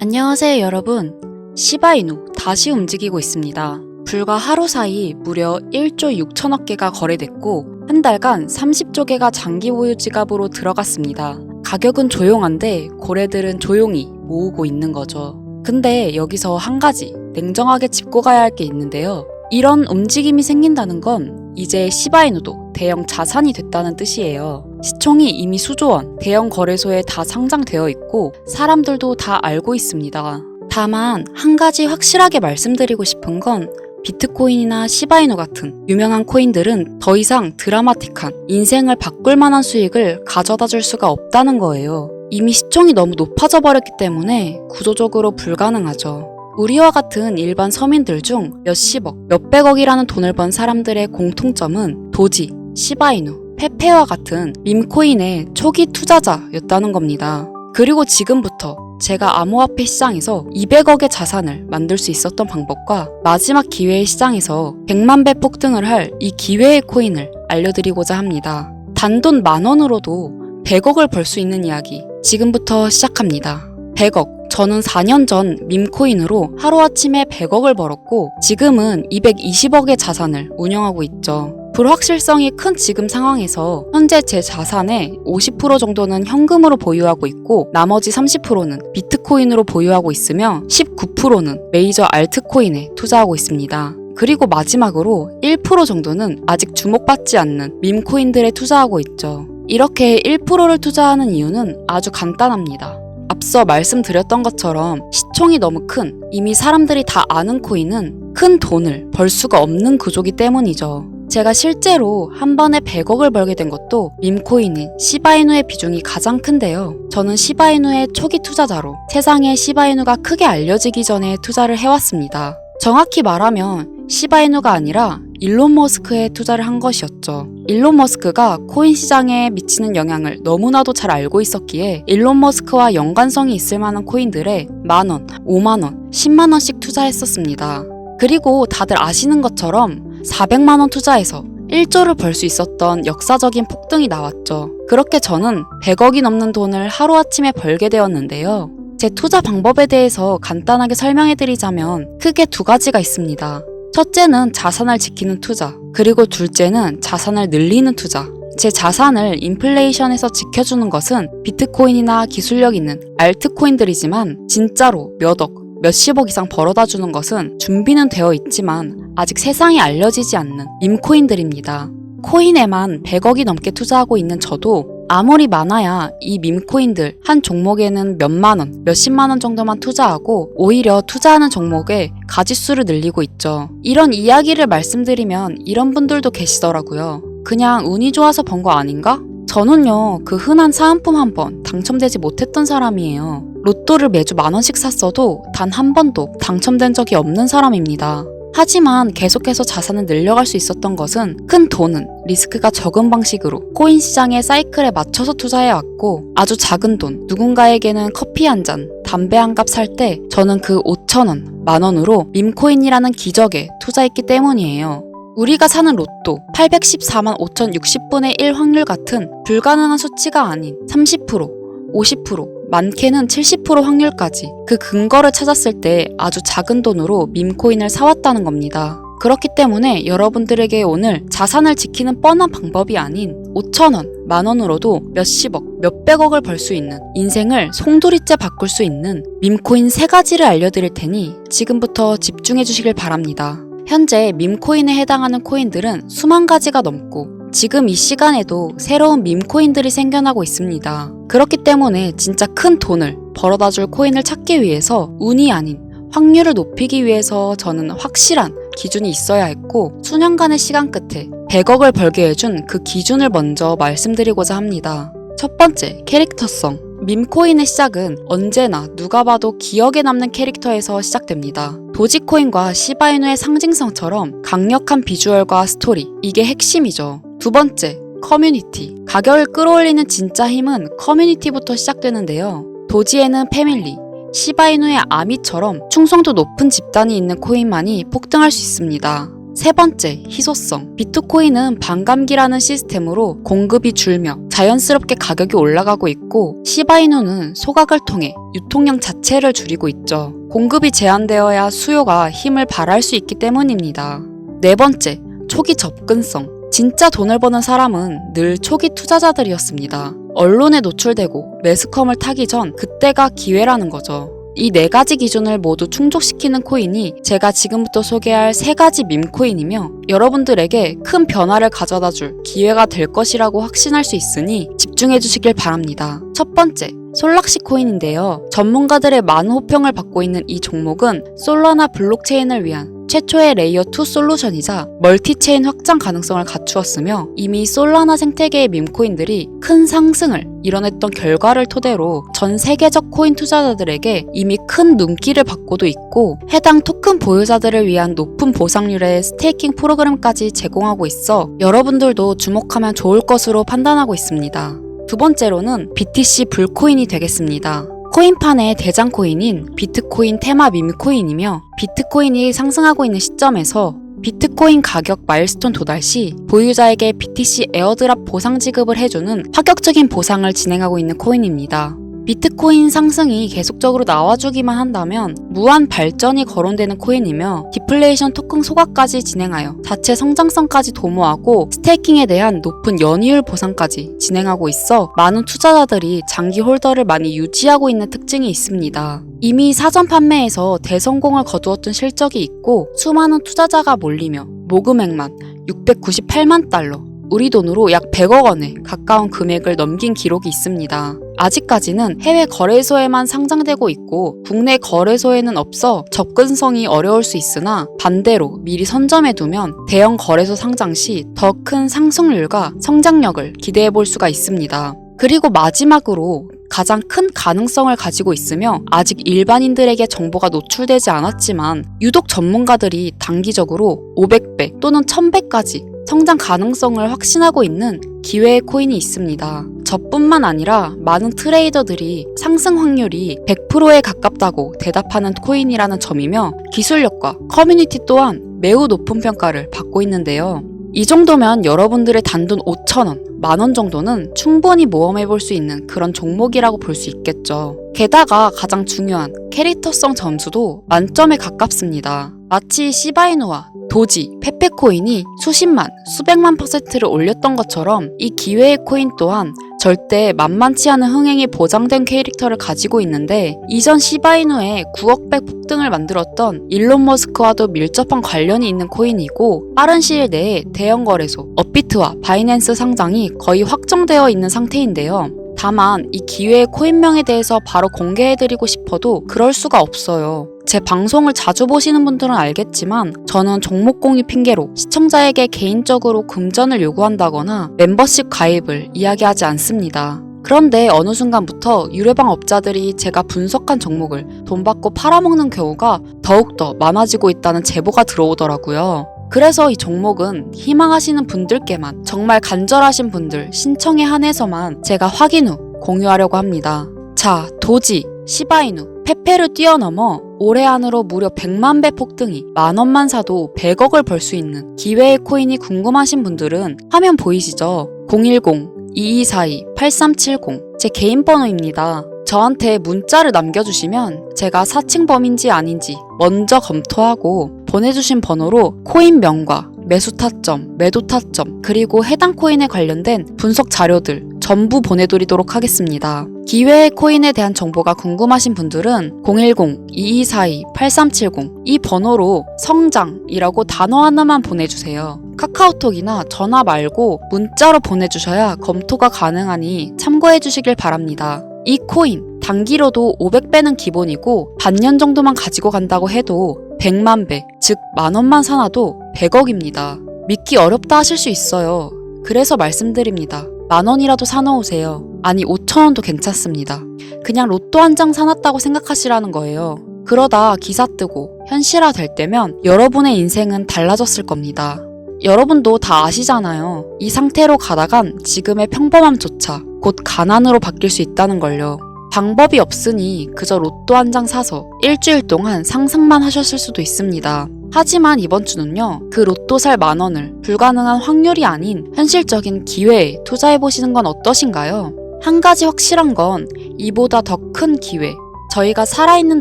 안녕하세요 여러분. 시바이누 다시 움직이고 있습니다. 불과 하루 사이 무려 1조 6천억 개가 거래됐고 한 달간 30조 개가 장기 보유 지갑으로 들어갔습니다. 가격은 조용한데 고래들은 조용히 모으고 있는 거죠. 근데 여기서 한 가지 냉정하게 짚고 가야 할 게 있는데요. 이런 움직임이 생긴다는 건 이제 시바이누도 대형 자산이 됐다는 뜻이에요. 시총이 이미 수조원, 대형 거래소에 다 상장되어 있고 사람들도 다 알고 있습니다. 다만 한 가지 확실하게 말씀드리고 싶은 건 비트코인이나 시바이누 같은 유명한 코인들은 더 이상 드라마틱한 인생을 바꿀 만한 수익을 가져다 줄 수가 없다는 거예요. 이미 시총이 너무 높아져 버렸기 때문에 구조적으로 불가능하죠. 우리와 같은 일반 서민들 중 몇십억, 몇백억이라는 돈을 번 사람들의 공통점은 도지, 시바이누, 페페와 같은 밈코인의 초기 투자자였다는 겁니다. 그리고 지금부터 제가 암호화폐 시장에서 200억의 자산을 만들 수 있었던 방법과 마지막 기회의 시장에서 100만 배 폭등을 할 이 기회의 코인을 알려드리고자 합니다. 단돈 10,000원으로도 100억을 벌 수 있는 이야기 지금부터 시작합니다. 100억. 저는 4년 전 밈코인으로 하루아침에 100억을 벌었고 지금은 220억의 자산을 운영하고 있죠. 불확실성이 큰 지금 상황에서 현재 제 자산의 50% 정도는 현금으로 보유하고 있고 나머지 30%는 비트코인으로 보유하고 있으며 19%는 메이저 알트코인에 투자하고 있습니다. 그리고 마지막으로 1% 정도는 아직 주목받지 않는 밈코인들에 투자하고 있죠. 이렇게 1%를 투자하는 이유는 아주 간단합니다. 앞서 말씀드렸던 것처럼 시총이 너무 큰 이미 사람들이 다 아는 코인은 큰 돈을 벌 수가 없는 구조기 때문이죠. 제가 실제로 한 번에 100억을 벌게 된 것도 밈코인인 시바이누의 비중이 가장 큰데요. 저는 시바이누의 초기 투자자로 세상에 시바이누가 크게 알려지기 전에 투자를 해왔습니다. 정확히 말하면 시바이누가 아니라 일론 머스크에 투자를 한 것이었죠. 일론 머스크가 코인 시장에 미치는 영향을 너무나도 잘 알고 있었기에 일론 머스크와 연관성이 있을 만한 코인들에 10,000원, 50,000원, 10만원씩 투자했었습니다. 그리고 다들 아시는 것처럼 400만원 투자해서 1조를 벌 수 있었던 역사적인 폭등이 나왔죠. 그렇게 저는 100억이 넘는 돈을 하루아침에 벌게 되었는데요. 제 투자 방법에 대해서 간단하게 설명해드리자면 크게 두 가지가 있습니다. 첫째는 자산을 지키는 투자, 그리고 둘째는 자산을 늘리는 투자. 제 자산을 인플레이션에서 지켜주는 것은 비트코인이나 기술력 있는 알트코인들이지만 진짜로 몇 억, 몇십억 이상 벌어다 주는 것은 준비는 되어 있지만 아직 세상에 알려지지 않는 밈코인들입니다. 코인에만 100억이 넘게 투자하고 있는 저도 아무리 많아야 이 밈코인들 한 종목에는 몇만원, 몇십만원 정도만 투자하고 오히려 투자하는 종목의 가짓수를 늘리고 있죠. 이런 이야기를 말씀드리면 이런 분들도 계시더라고요. 그냥 운이 좋아서 번 거 아닌가? 저는요, 그 흔한 사은품 한 번 당첨되지 못했던 사람이에요. 로또를 매주 10,000원씩 샀어도 단 한 번도 당첨된 적이 없는 사람입니다. 하지만 계속해서 자산을 늘려갈 수 있었던 것은 큰 돈은 리스크가 적은 방식으로 코인 시장의 사이클에 맞춰서 투자해왔고 아주 작은 돈, 누군가에게는 커피 한 잔, 담배 한 갑 살 때 저는 그 5,000원, 10,000원으로 밈코인이라는 기적에 투자했기 때문이에요. 우리가 사는 로또 814만 5,060분의 1 확률 같은 불가능한 수치가 아닌 30%, 50%, 많게는 70% 확률까지 그 근거를 찾았을 때 아주 작은 돈으로 밈코인을 사왔다는 겁니다. 그렇기 때문에 여러분들에게 오늘 자산을 지키는 뻔한 방법이 아닌 5,000원, 10,000원으로도 몇십억, 몇백억을 벌 수 있는 인생을 송두리째 바꿀 수 있는 밈코인 3가지를 알려드릴 테니 지금부터 집중해 주시길 바랍니다. 현재 밈코인에 해당하는 코인들은 수만 가지가 넘고 지금 이 시간에도 새로운 밈코인들이 생겨나고 있습니다. 그렇기 때문에 진짜 큰 돈을 벌어다 줄 코인을 찾기 위해서 운이 아닌 확률을 높이기 위해서 저는 확실한 기준이 있어야 했고 수년간의 시간 끝에 100억을 벌게 해준 그 기준을 먼저 말씀드리고자 합니다. 첫 번째, 캐릭터성. 밈코인의 시작은 언제나 누가 봐도 기억에 남는 캐릭터에서 시작됩니다. 도지코인과 시바이누의 상징성처럼 강력한 비주얼과 스토리, 이게 핵심이죠. 두 번째, 커뮤니티. 가격을 끌어올리는 진짜 힘은 커뮤니티부터 시작되는데요. 도지에는 패밀리, 시바이누의 아미처럼 충성도 높은 집단이 있는 코인만이 폭등할 수 있습니다. 세 번째, 희소성. 비트코인은 반감기라는 시스템으로 공급이 줄며 자연스럽게 가격이 올라가고 있고 시바이누는 소각을 통해 유통량 자체를 줄이고 있죠. 공급이 제한되어야 수요가 힘을 발휘할 수 있기 때문입니다. 네 번째, 초기 접근성. 진짜 돈을 버는 사람은 늘 초기 투자자들이었습니다. 언론에 노출되고 매스컴을 타기 전 그때가 기회라는 거죠. 이 네 가지 기준을 모두 충족시키는 코인이 제가 지금부터 소개할 세 가지 밈코인이며 여러분들에게 큰 변화를 가져다 줄 기회가 될 것이라고 확신할 수 있으니 집중해 주시길 바랍니다. 첫 번째, 솔락시 코인인데요. 전문가들의 많은 호평을 받고 있는 이 종목은 솔라나 블록체인을 위한 최초의 레이어 2 솔루션이자 멀티체인 확장 가능성을 갖추었으며 이미 솔라나 생태계의 밈코인들이 큰 상승을 이뤄냈던 결과를 토대로 전 세계적 코인 투자자들에게 이미 큰 눈길을 받고도 있고 해당 토큰 보유자들을 위한 높은 보상률의 스테이킹 프로그램까지 제공하고 있어 여러분들도 주목하면 좋을 것으로 판단하고 있습니다. 두 번째로는 BTC 불코인이 되겠습니다. 코인판의 대장 코인인 비트코인 테마 밈코인이며 비트코인이 상승하고 있는 시점에서 비트코인 가격 마일스톤 도달 시 보유자에게 BTC 에어드랍 보상 지급을 해주는 파격적인 보상을 진행하고 있는 코인입니다. 비트코인 상승이 계속적으로 나와주기만 한다면 무한 발전이 거론되는 코인이며 디플레이션 토큰 소각까지 진행하여 자체 성장성까지 도모하고 스테이킹에 대한 높은 연이율 보상까지 진행하고 있어 많은 투자자들이 장기 홀더를 많이 유지하고 있는 특징이 있습니다. 이미 사전 판매에서 대성공을 거두었던 실적이 있고 수많은 투자자가 몰리며 모금액만 698만 달러, 우리 돈으로 약 100억 원에 가까운 금액을 넘긴 기록이 있습니다. 아직까지는 해외 거래소에만 상장되고 있고 국내 거래소에는 없어 접근성이 어려울 수 있으나 반대로 미리 선점해두면 대형 거래소 상장 시 더 큰 상승률과 성장력을 기대해 볼 수가 있습니다. 그리고 마지막으로 가장 큰 가능성을 가지고 있으며 아직 일반인들에게 정보가 노출되지 않았지만 유독 전문가들이 단기적으로 500배 또는 1000배까지 성장 가능성을 확신하고 있는 기회의 코인이 있습니다. 저뿐만 아니라 많은 트레이더들이 상승 확률이 100%에 가깝다고 대답하는 코인이라는 점이며 기술력과 커뮤니티 또한 매우 높은 평가를 받고 있는데요. 이 정도면 여러분들의 단돈 5,000원, 만원 정도는 충분히 모험해볼 수 있는 그런 종목이라고 볼 수 있겠죠. 게다가 가장 중요한 캐릭터성 점수도 만점에 가깝습니다. 마치 시바이누와 도지, 페페코인이 수십만, 수백만 %를 올렸던 것처럼 이 기회의 코인 또한 절대 만만치 않은 흥행이 보장된 캐릭터를 가지고 있는데 이전 시바이누의 9억 배 폭등을 만들었던 일론 머스크와도 밀접한 관련이 있는 코인이고 빠른 시일 내에 대형 거래소 업비트와 바이낸스 상장이 거의 확정되어 있는 상태인데요. 다만 이 기회의 코인명에 대해서 바로 공개해드리고 싶어도 그럴 수가 없어요. 제 방송을 자주 보시는 분들은 알겠지만 저는 종목 공유 핑계로 시청자에게 개인적으로 금전을 요구한다거나 멤버십 가입을 이야기하지 않습니다. 그런데 어느 순간부터 유료방 업자들이 제가 분석한 종목을 돈 받고 팔아먹는 경우가 더욱더 많아지고 있다는 제보가 들어오더라고요. 그래서 이 종목은 희망하시는 분들께만 정말 간절하신 분들 신청에 한해서만 제가 확인 후 공유하려고 합니다. 자, 도지, 시바이누, 페페를 뛰어넘어 올해 안으로 무려 100만 배 폭등이 만원만 사도 100억을 벌 수 있는 기회의 코인이 궁금하신 분들은 화면 보이시죠? 010-2242-8370 제 개인 번호입니다. 저한테 문자를 남겨주시면 제가 사칭범인지 아닌지 먼저 검토하고 보내주신 번호로 코인명과 매수 타점, 매도 타점, 그리고 해당 코인에 관련된 분석 자료들 전부 보내드리도록 하겠습니다. 기회의 코인에 대한 정보가 궁금하신 분들은 010-2242-8370 이 번호로 성장이라고 단어 하나만 보내주세요. 카카오톡이나 전화 말고 문자로 보내주셔야 검토가 가능하니 참고해 주시길 바랍니다. 이 코인 단기로도 500배는 기본이고 반년 정도만 가지고 간다고 해도 100만 배, 즉 만원만 사놔도 100억입니다. 믿기 어렵다 하실 수 있어요. 그래서 말씀드립니다. 만원이라도 사놓으세요. 아니 5,000원도 괜찮습니다. 그냥 로또 한 장 사놨다고 생각하시라는 거예요. 그러다 기사 뜨고 현실화 될 때면 여러분의 인생은 달라졌을 겁니다. 여러분도 다 아시잖아요. 이 상태로 가다간 지금의 평범함조차 곧 가난으로 바뀔 수 있다는 걸요. 방법이 없으니 그저 로또 한 장 사서 일주일 동안 상상만 하셨을 수도 있습니다. 하지만 이번 주는요, 그 로또 살 10,000원을 불가능한 확률이 아닌 현실적인 기회에 투자해보시는 건 어떠신가요? 한 가지 확실한 건 이보다 더 큰 기회, 저희가 살아있는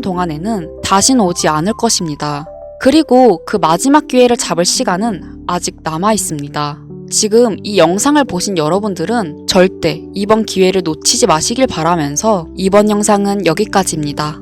동안에는 다시는 오지 않을 것입니다. 그리고 그 마지막 기회를 잡을 시간은 아직 남아있습니다. 지금 이 영상을 보신 여러분들은 절대 이번 기회를 놓치지 마시길 바라면서 이번 영상은 여기까지입니다.